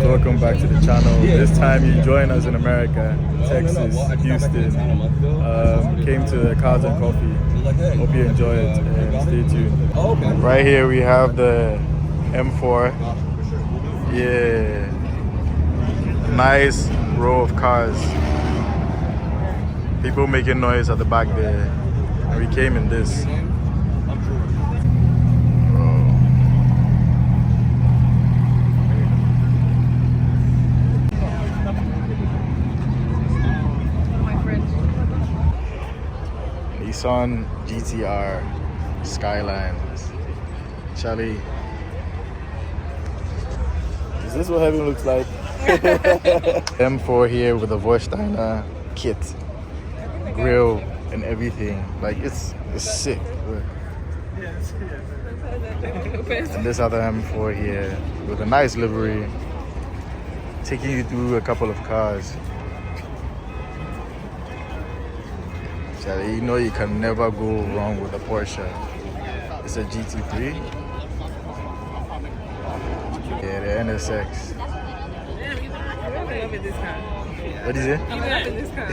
Welcome back to the channel. This time you join us in America, Texas, Houston. Came to Cars and Coffee. Hope you enjoy it and stay tuned. Right here we have the M4. Yeah, nice row of cars. People making noise at the back there. And we came in this. Nissan GTR Skylines. Charlie, is this what heaven looks like? M4 here with a Vorsteiner kit, grill and everything. Like it's sick. And this other M4 here with a nice livery, taking you through a couple of cars. You know you can never go wrong with a Porsche. It's a GT3. Yeah, the NSX. What is it? I'm loving this car.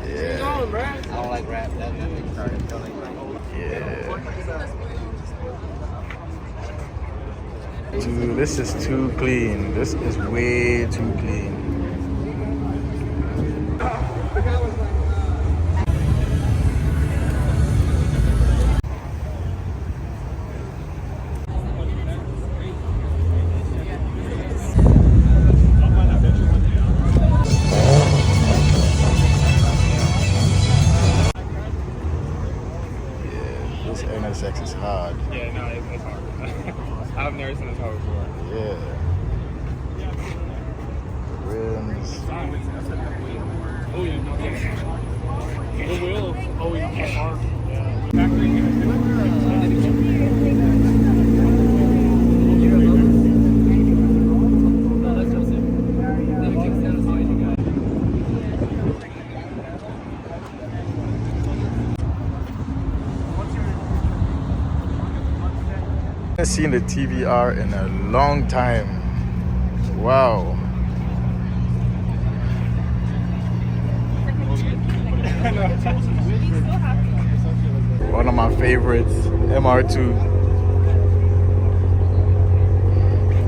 Yeah. I don't like rap. Yeah. Dude, this is too clean. This is way too clean. NSX is hard. Yeah, no, it's hard. I've never seen this car before. Yeah. Rims. Oh, yeah. The wheels always hard. I haven't seen the TVR in a long time. Wow. One of my favorites, MR2.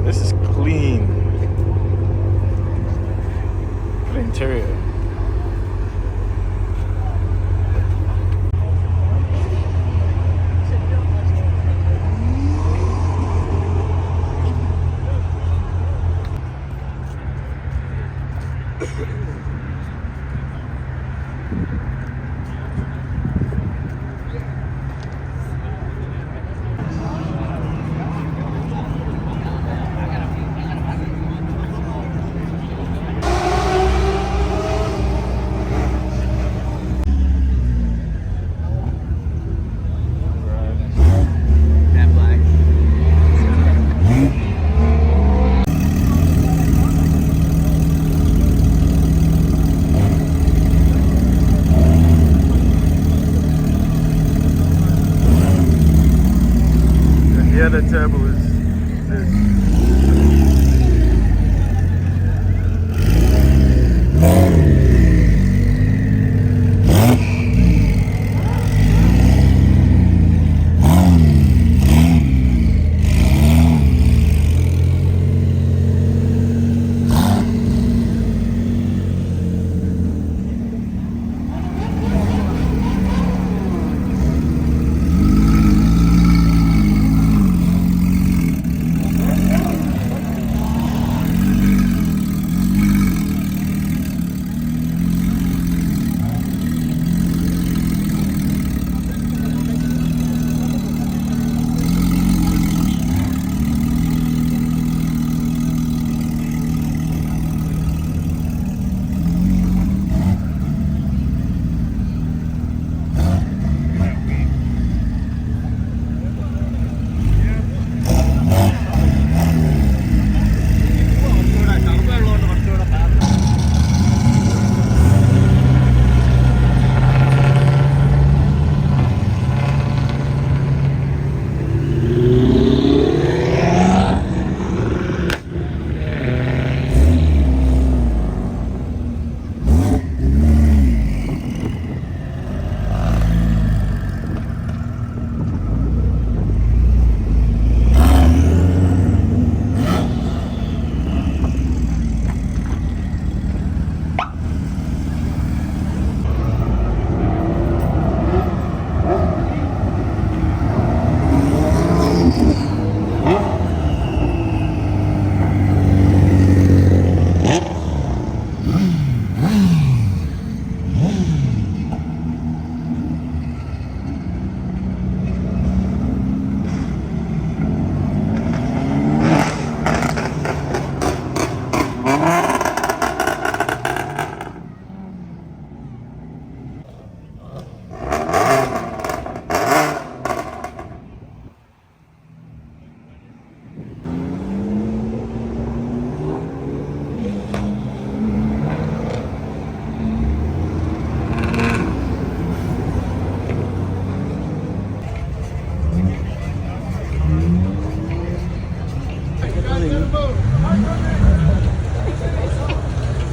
This is clean. The interior.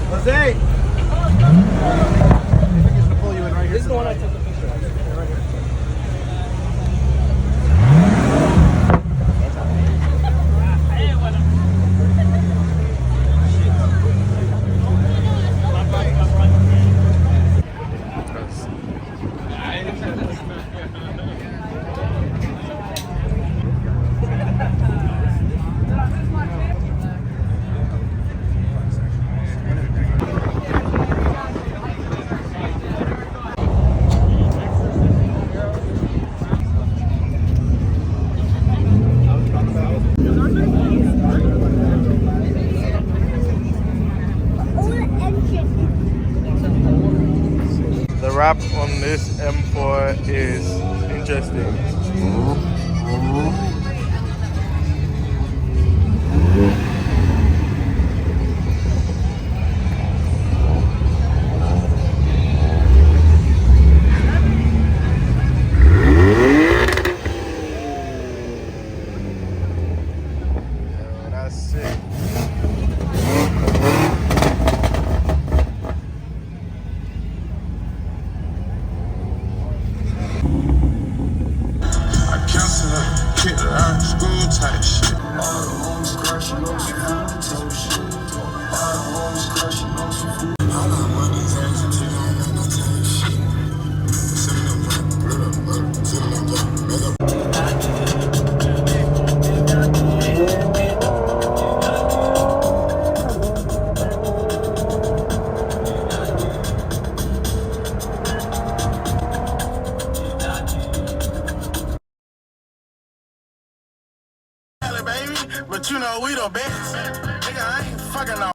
Jose! This is the one I took the picture of. The wrap on this M4 is interesting. Yo, that's sick. But you know we the best. Nigga, I ain't fucking no.